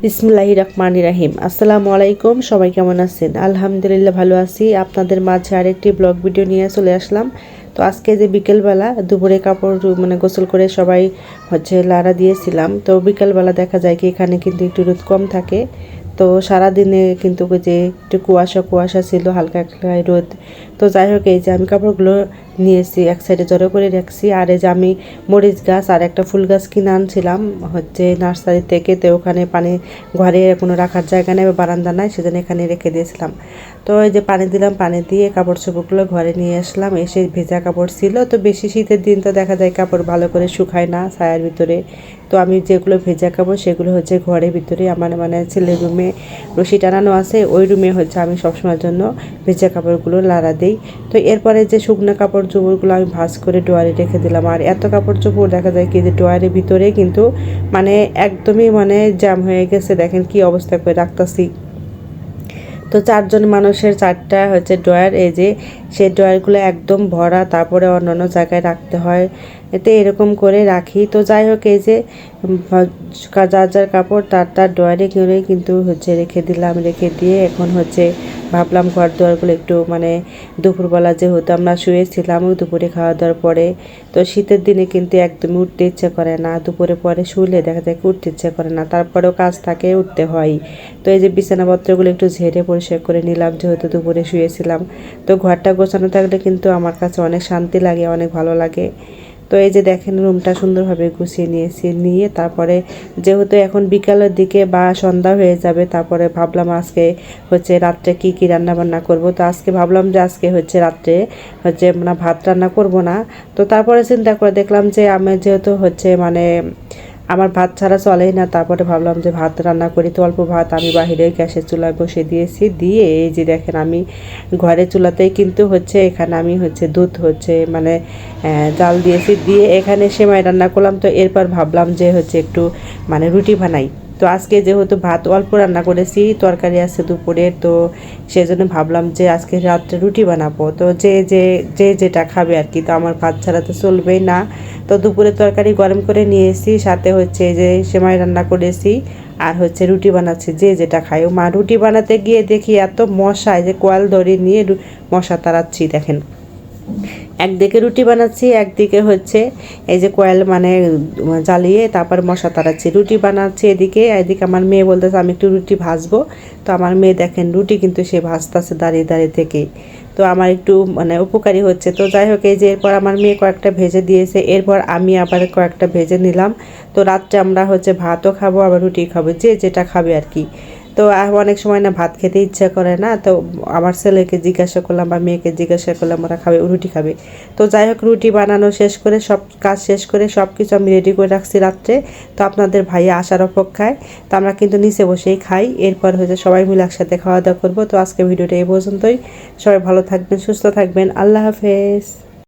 বিসমিল্লাহির রহমানির রহিম। আসসালামু আলাইকুম, সবাই কেমন আছেন? আলহামদুলিল্লাহ ভালো আছি। আপনাদের মাঝে আরেকটি ব্লগ ভিডিও নিয়ে চলে আসলাম। তো আজকে যে বিকেলবেলা দুপুরে কাপড় গোসল করে সবাই লাড়া দিয়েছিলাম। তো বিকেলবেলা দেখা যায় কি এখানে কিন্তু একটু রোদ কম থাকে। তো সারাদিনে কিন্তু যে একটু কুয়াশা কুয়াশা ছিল, হালকা একটা রোদ। তো যাই হোক, এই যে আমি কাপড়গুলো নিয়েছি এক সাইডে জড়ো করে রাখছি। আর এই যে আমি মরিচ গাছ আর একটা ফুল গাছ কিনে আনছিলাম নার্সারি থেকে। তো ওখানে পানি ঘরে কোনো রাখার জায়গা নেই, বারান্দা নাই, সেজন্য এখানে রেখে দিয়েছিলাম। তো এই যে পানি দিলাম, পানি দিয়ে কাপড় চোপড়গুলো ঘরে নিয়ে আসলাম। এসে ভেজা কাপড় ছিল, তো বেশি শীতের দিন তো দেখা যায় কাপড় ভালো করে শুকায় না ছায়ার ভিতরে। তো আমি যেগুলো ভেজা কাপড় সেগুলো ঘরের ভিতরে আমার ছেলের রুমে রশি টানানো আছে, ওই রুমে আমি সবসময়ের জন্য ভেজা কাপড়গুলো লাড়া দিই। তো এরপরে যে শুকনো কাপড় চোপড়গুলো আমি ভাঁজ করে ডোয়ারে রেখে দিলাম। আর এত কাপড় চোপড় দেখা যায় কি যে ডোয়ারের ভিতরে কিন্তু একদমই জ্যাম হয়ে গেছে। দেখেন কি অবস্থা করে রাখতেছি। তো 4 জন মানুষের 4টা ড্রয়ার, এই যে সেই ড্রয়ারগুলো একদম ভরা, তারপরে অন্যান্য জায়গায় রাখতে হয়। এতে এরকম করে রাখি। তো যাই হোক, এই যে যার যার কাপড় তার তার ড্রয়ারে করে কিন্তু রেখে দিলাম। রেখে দিয়ে এখন ভাবলাম ঘর দুয়ারগুলো একটু দুপুরবেলা যেহেতু আমরা শুয়েছিলাম দুপুরে খাওয়া দাওয়ার পরে। তো শীতের দিনে কিন্তু একদমই উঠতে ইচ্ছে করে না, দুপুরে পরে শুলে দেখা যায় উঠতে ইচ্ছে করে না, তারপরেও কাজ থাকে, উঠতে হয়। তো এই যে বিছানাপত্রগুলো একটু ঝেড়ে পরিষ্কার করে নিলাম, যেহেতু দুপুরে শুয়েছিলাম। তো ঘরটা গোছানো থাকলে কিন্তু আমার কাছে অনেক শান্তি লাগে, অনেক ভালো লাগে। তো এই যে দেখেন রুমটা সুন্দরভাবে গুছিয়ে নিয়ে তারপরে যেহেতু এখন বিকালের দিকে বা সন্ধ্যা হয়ে যাবে, তারপরে ভাবলাম আজকে রাত্রে কি রান্না বান্না করব। তো আজকে ভাবলাম যে আজকে রাত্রে ভাত রান্না করব না। তো তারপরে চিন্তা করে দেখলাম যে আমি যেহেতু আমার ভাত ছাড়া চলেই না, তারপরে ভাবলাম যে ভাত রান্না করি। তো অল্প ভাত আমি বাহিরে গ্যাসের চুলায় বসে দিয়েছি। দিয়ে এই যে দেখেন আমি ঘরের চুলাতেই কিন্তু এখানে আমি দুধ জাল দিয়েছি, দিয়ে এখানে সেমাই রান্না করলাম। তো এরপর ভাবলাম যে একটু রুটি বানাই। তো আজকে যেহেতু ভাত অল্প রান্না করেছি, তরকারি আছে দুপুরের, তো সেজন্য ভাবলাম যে আজকে রাত্রে রুটি বানাবো। তো যে যেটা খাবে আর কি। তো আমার ভাত ছাড়া তো চলবেই না। তো দুপুরে তরকারি গরম করে নিয়েছি, সাথে যে সেমাই রান্না করেছি আর রুটি বানাচ্ছি, যে যেটা খায়। মা রুটি বানাতে গিয়ে দেখি এত মশায় যে কোয়াল দড়ি নিয়ে মশা তাড়াচ্ছি। দেখেন একদিকে রুটি বানাচ্ছি, একদিকে এই যে কয়েল জ্বালিয়ে তারপর মশা তাড়াচ্ছি। রুটি বানাচ্ছি এদিকে আমার মেয়ে বলতেছে আমি একটু রুটি ভাজবো। তো আমার মেয়ে দেখেন রুটি কিন্তু সে ভাজতেছে দাঁড়িয়ে দাঁড়িয়ে থেকে। তো আমার একটু উপকারী হচ্ছে। তো যাই হোক, এই যে এরপর আমার মেয়ে কয়েকটা ভেজে দিয়েছে, এরপর আমি আবার কয়েকটা ভেজে নিলাম। তো রাত্রে আমরা ভাতও খাবো আবার রুটি খাবো, যে যেটা খাবে আর কি। তো অনেক সময় না ভাত খেতে ইচ্ছা করে না। তো আমার ছেলেকে জিজ্ঞাসা করলাম বা মেয়েকে জিজ্ঞাসা করলাম ওরা খাবে রুটি খাবে। তো যাই হোক, রুটি বানানো শেষ করে সব কাজ শেষ করে সব কিছু আমি রেডি করে রাখছি রাত্রে। তো আপনাদের ভাইয়া আসার অপেক্ষায়। তো আমরা কিন্তু নিচে বসেই খাই। এরপর সবাই মিলে একসাথে খাওয়া দাওয়া করবো। তো আজকে ভিডিওটা এই পর্যন্তই। সবাই ভালো থাকবেন, সুস্থ থাকবেন। আল্লাহ হাফেজ।